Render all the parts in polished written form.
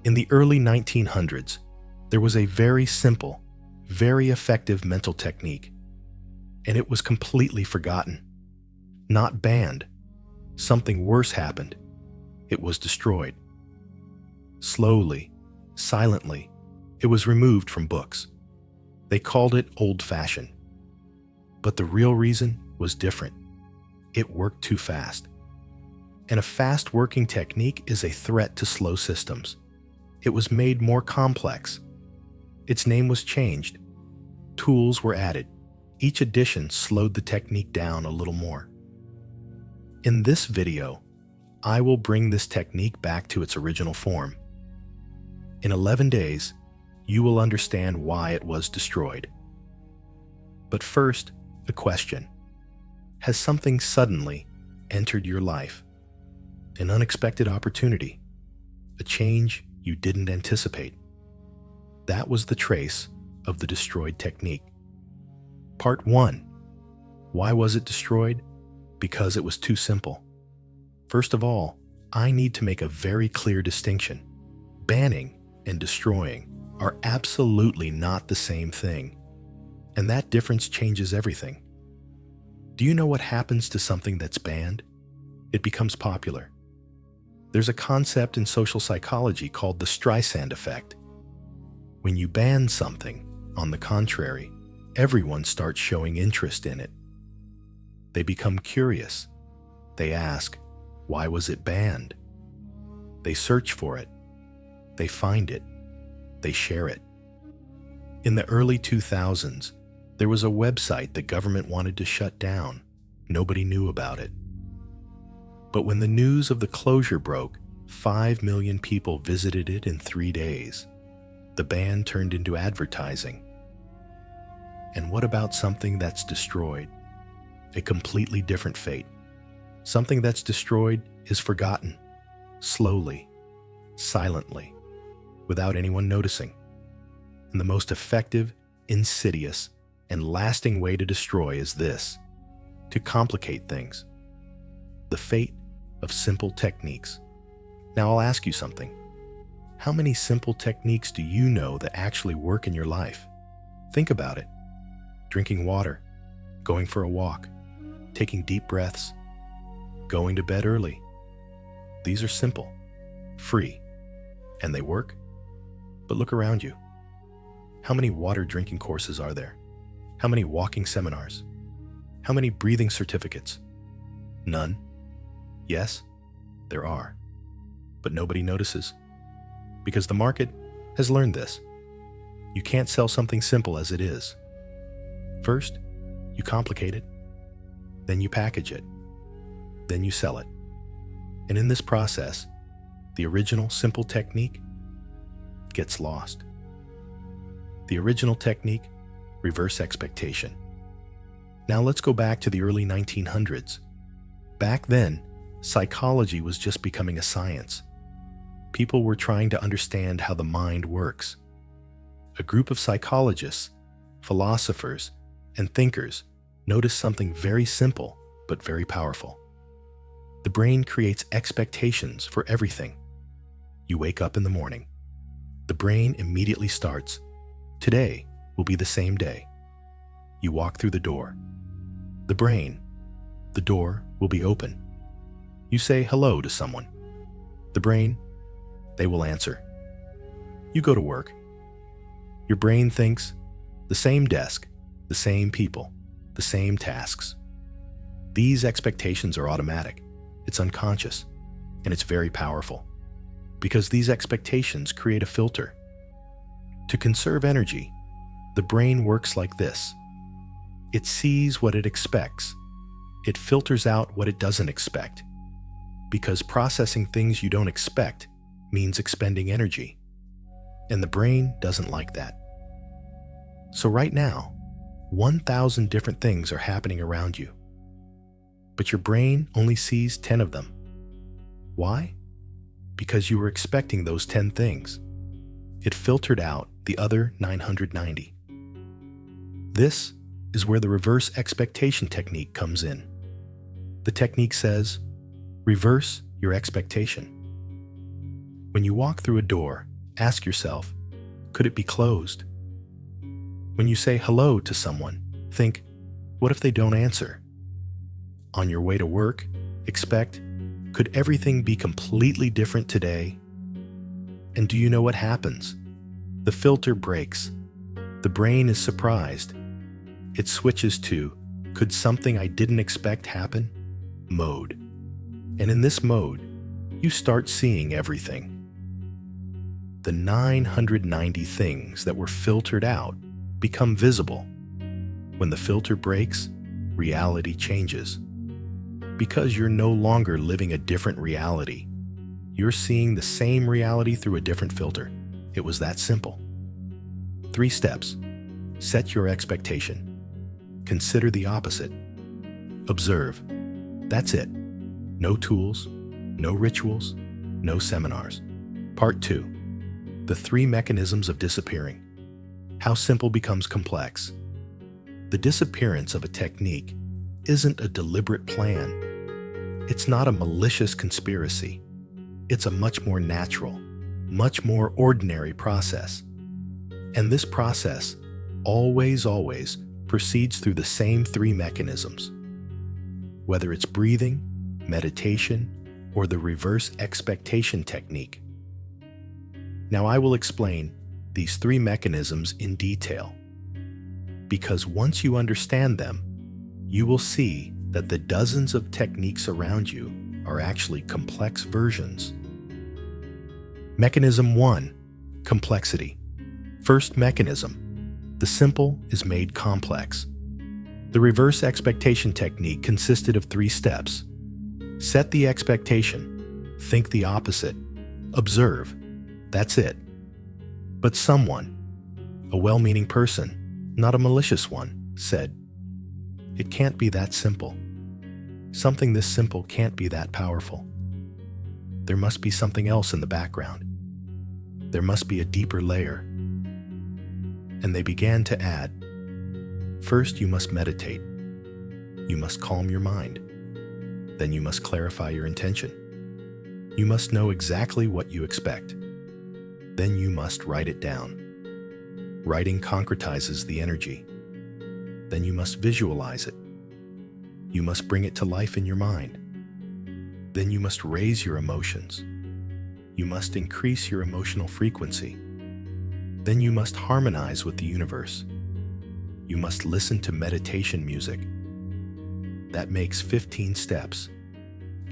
In the early 1900s, there was a very simple, very effective mental technique, and it was completely forgotten. Not banned. Something worse happened. It was destroyed. Slowly, silently, it was removed from books. They called it old-fashioned. But the real reason was different. It worked too fast. And a fast-working technique is a threat to slow systems. It was made more complex. Its name was changed. Tools were added. Each addition slowed the technique down a little more. In this video, I will bring this technique back to its original form. In 11 days, you will understand why it was destroyed. But first, a question. Has something suddenly entered your life? An unexpected opportunity? A change you didn't anticipate? That was the trace of the destroyed technique. Part 1. Why was it destroyed? Because it was too simple. First of all, I need to make a very clear distinction. Banning and destroying are absolutely not the same thing, and that difference changes everything. Do you know what happens to something that's banned? It becomes popular. There's a concept in social psychology called the Streisand effect. When you ban something, on the contrary, everyone starts showing interest in it. They become curious. They ask, why was it banned? They search for it. They find it. They share it. In the early 2000s, there was a website the government wanted to shut down. Nobody knew about it. But when the news of the closure broke, 5 million people visited it in 3 days. The ban turned into advertising. And what about something that's destroyed? A completely different fate. Something that's destroyed is forgotten, slowly, silently, without anyone noticing. And the most effective, insidious, and lasting way to destroy is this: to complicate things. The fate of simple techniques. Now I'll ask you something. How many simple techniques do you know that actually work in your life? Think about it. Drinking water, going for a walk, taking deep breaths, going to bed early. These are simple, free, and they work. But look around you. How many water drinking courses are there? How many walking seminars? How many breathing certificates? None. Yes, there are. But nobody notices. Because the market has learned this. You can't sell something simple as it is. First, you complicate it. Then you package it. Then you sell it. And in this process, the original simple technique gets lost. The original technique, reverse expectation. Now let's go back to the early 1900s. Back then, psychology was just becoming a science. People were trying to understand how the mind works. A group of psychologists, philosophers, and thinkers noticed something very simple but very powerful. The brain creates expectations for everything. You wake up in the morning. The brain immediately starts. Today will be the same day. You walk through the door. The door will be open. You say hello to someone. The brain, they will answer. You go to work. Your brain thinks, the same desk, the same people, the same tasks. These expectations are automatic. It's unconscious, and it's very powerful, because these expectations create a filter. To conserve energy, the brain works like this. It sees what it expects. It filters out what it doesn't expect, because processing things you don't expect means expending energy, and the brain doesn't like that. So right now, 1,000 different things are happening around you, but your brain only sees 10 of them. Why? Because you were expecting those 10 things. It filtered out the other 990. This is where the reverse expectation technique comes in. The technique says, reverse your expectation. When you walk through a door, Ask yourself, could it be closed? When you say hello to someone, think, what if they don't answer? On your way to work, expect, could everything be completely different today? And do you know what happens? The filter breaks. The brain is surprised. It switches to, could something I didn't expect happen? Mode. And in this mode, you start seeing everything. The 990 things that were filtered out become visible. When the filter breaks, reality changes. Because you're no longer living a different reality. You're seeing the same reality through a different filter. It was that simple. 3 steps. Set your expectation. Consider the opposite. Observe. That's it. No tools, no rituals, no seminars. Part 2. The 3 mechanisms of disappearing. How simple becomes complex. The disappearance of a technique isn't a deliberate plan. It's not a malicious conspiracy. It's a much more natural, much more ordinary process. And this process always proceeds through the same 3 mechanisms. Whether it's breathing, meditation, or the reverse expectation technique. Now I will explain these 3 mechanisms in detail, because once you understand them, you will see that the dozens of techniques around you are actually complex versions. Mechanism 1. Complexity. First mechanism. The simple is made complex. The reverse expectation technique consisted of 3 steps. Set the expectation. Think the opposite. Observe. That's it. But someone, a well-meaning person, not a malicious one, said, it can't be that simple. Something this simple can't be that powerful. There must be something else in the background. There must be a deeper layer. And they began to add, first you must meditate. You must calm your mind. Then you must clarify your intention. You must know exactly what you expect. Then you must write it down. Writing concretizes the energy. Then you must visualize it. You must bring it to life in your mind. Then you must raise your emotions. You must increase your emotional frequency. Then you must harmonize with the universe. You must listen to meditation music. That makes 15 steps,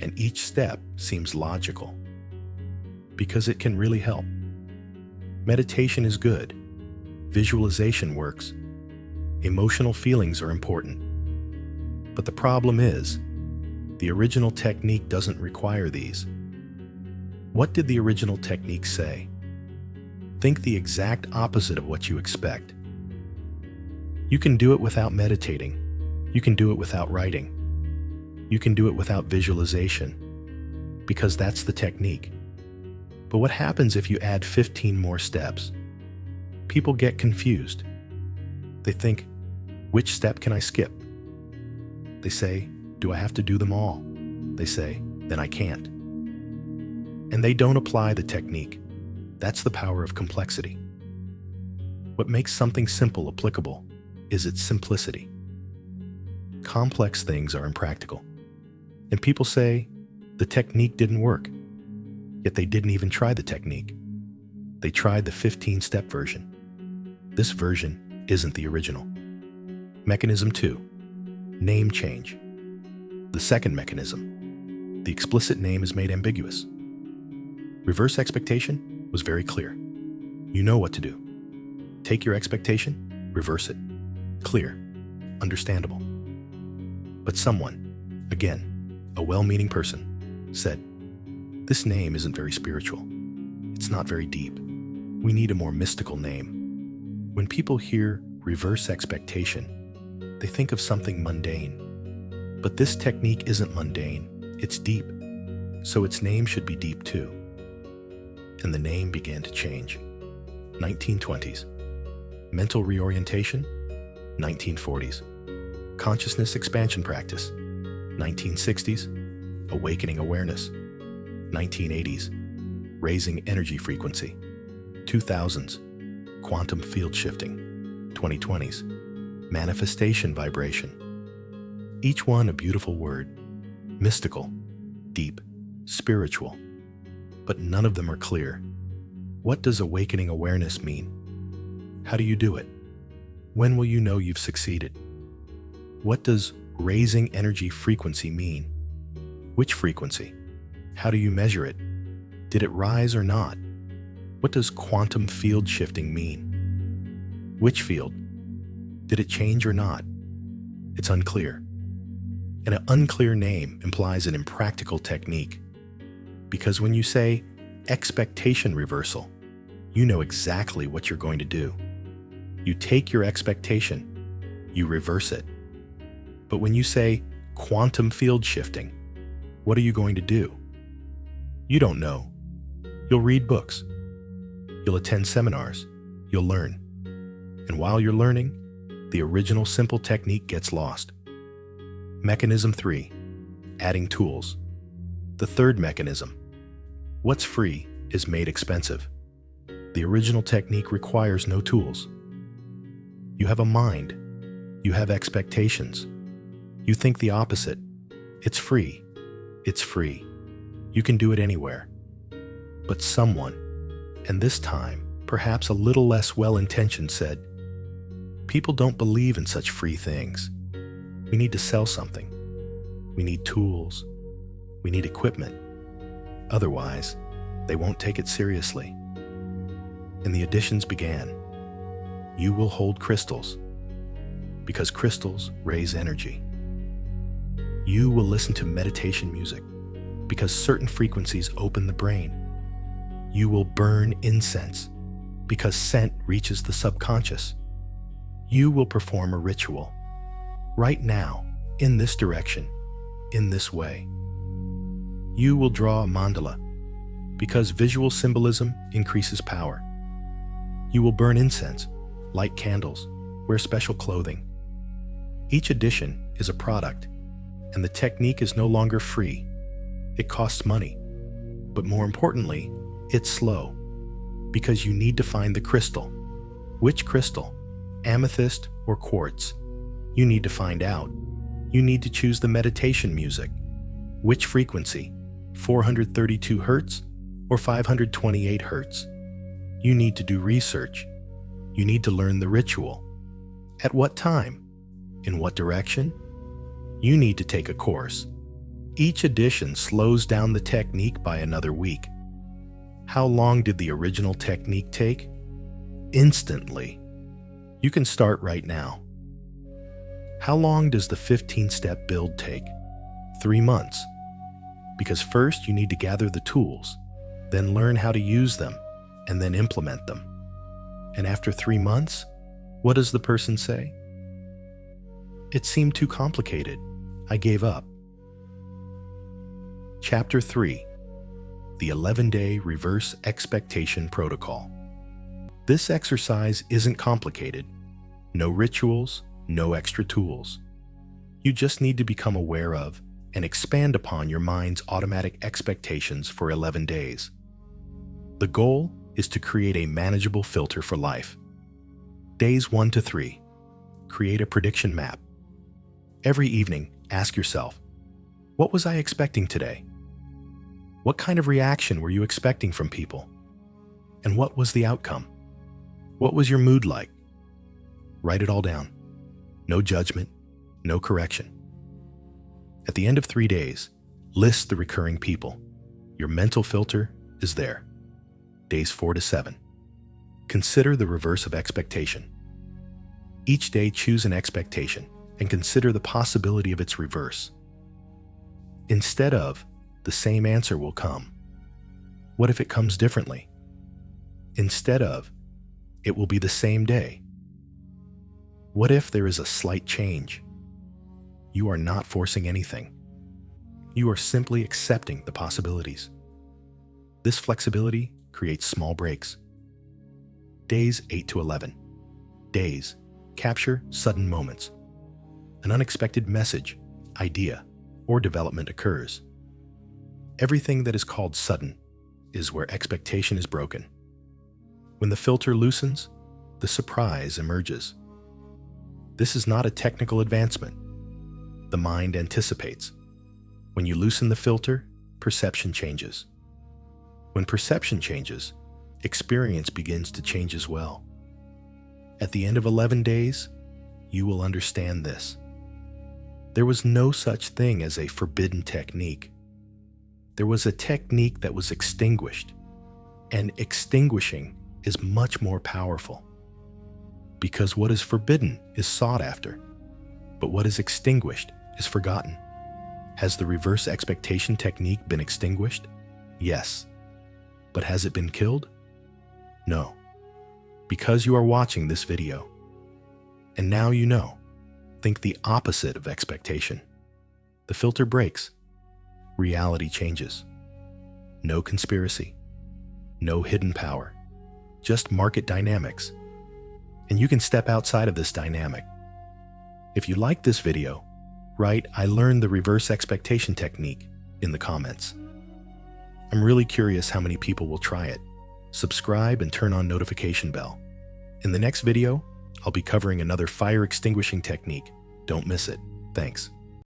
and each step seems logical, because it can really help. Meditation is good. Visualization works. Emotional feelings are important. But the problem is, the original technique doesn't require these. What did the original technique say? Think the exact opposite of what you expect. You can do it without meditating. You can do it without writing. You can do it without visualization, because that's the technique. But what happens if you add 15 more steps? People get confused. They think, which step can I skip? They say, do I have to do them all? They say, then I can't. And they don't apply the technique. That's the power of complexity. What makes something simple applicable is its simplicity. Complex things are impractical. And people say, the technique didn't work. Yet they didn't even try the technique. They tried the 15-step version. This version isn't the original. Mechanism 2. Name change. The second mechanism. The explicit name is made ambiguous. Reverse expectation was very clear. You know what to do. Take your expectation, reverse it. Clear. Understandable. But someone, again, a well-meaning person, said, this name isn't very spiritual. It's not very deep. We need a more mystical name. When people hear reverse expectation, they think of something mundane. But this technique isn't mundane, it's deep. So its name should be deep too. And the name began to change. 1920s. Mental reorientation, 1940s. Consciousness expansion practice, 1960s. Awakening awareness, 1980s. Raising energy frequency, 2000s, quantum field shifting, 2020s, manifestation vibration. Each one a beautiful word, mystical, deep, spiritual, but none of them are clear. What does awakening awareness mean? How do you do it? When will you know you've succeeded? What does raising energy frequency mean? Which frequency? How do you measure it? Did it rise or not? What does quantum field shifting mean? Which field? Did it change or not? It's unclear. And an unclear name implies an impractical technique. Because when you say expectation reversal, you know exactly what you're going to do. You take your expectation, you reverse it. But when you say quantum field shifting, what are you going to do? You don't know. You'll read books. You'll attend seminars. You'll learn. And while you're learning, the original simple technique gets lost. Mechanism 3, adding tools. The third mechanism, what's free is made expensive. The original technique requires no tools. You have a mind. You have expectations. You think the opposite. It's free. It's free. You can do it anywhere. But someone, and this time perhaps a little less well-intentioned, said, people don't believe in such free things. We need to sell something. We need tools. We need equipment. Otherwise, they won't take it seriously. And the additions began. You will hold crystals, because crystals raise energy. You will listen to meditation music, because certain frequencies open the brain. You will burn incense, because scent reaches the subconscious. You will perform a ritual, right now, in this direction, in this way. You will draw a mandala, because visual symbolism increases power. You will burn incense, light candles, wear special clothing. Each addition is a product, and the technique is no longer free. It costs money, but more importantly, it's slow, because you need to find the crystal. Which crystal? Amethyst or quartz? You need to find out. You need to choose the meditation music. Which frequency? 432 Hertz or 528 Hertz? You need to do research. You need to learn the ritual. At what time? In what direction? You need to take a course. Each edition slows down the technique by another week. How long did the original technique take? Instantly. You can start right now. How long does the 15-step build take? 3 months. Because first you need to gather the tools, then learn how to use them, and then implement them. And after 3 months, what does the person say? It seemed too complicated. I gave up. Chapter 3, the 11-day Reverse Expectation Protocol. This exercise isn't complicated. No rituals, no extra tools. You just need to become aware of and expand upon your mind's automatic expectations for 11 days. The goal is to create a manageable filter for life. Days 1 to 3. Create a prediction map. Every evening, ask yourself, what was I expecting today? What kind of reaction were you expecting from people? And what was the outcome? What was your mood like? Write it all down. No judgment, no correction. At the end of 3 days, list the recurring people. Your mental filter is there. Days 4 to 7. Consider the reverse of expectation. Each day choose an expectation and consider the possibility of its reverse. Instead of, the same answer will come. What if it comes differently? Instead of, it will be the same day. What if there is a slight change? You are not forcing anything. You are simply accepting the possibilities. This flexibility creates small breaks. Days 8 to 11. Days. Capture sudden moments. An unexpected message, idea, or development occurs. Everything that is called sudden is where expectation is broken. When the filter loosens, the surprise emerges. This is not a technical advancement. The mind anticipates. When you loosen the filter, perception changes. When perception changes, experience begins to change as well. At the end of 11 days, you will understand this. There was no such thing as a forbidden technique. There was a technique that was extinguished, and extinguishing is much more powerful. Because what is forbidden is sought after, but what is extinguished is forgotten. Has the reverse expectation technique been extinguished? Yes. But has it been killed? No. Because you are watching this video. And now you know. Think the opposite of expectation. The filter breaks. Reality changes. No conspiracy. No hidden power. Just market dynamics. And you can step outside of this dynamic. If you like this video, write "I learned the reverse expectation technique" in the comments. I'm really curious how many people will try it. Subscribe and turn on notification bell. In the next video, I'll be covering another fire extinguishing technique. Don't miss it. Thanks.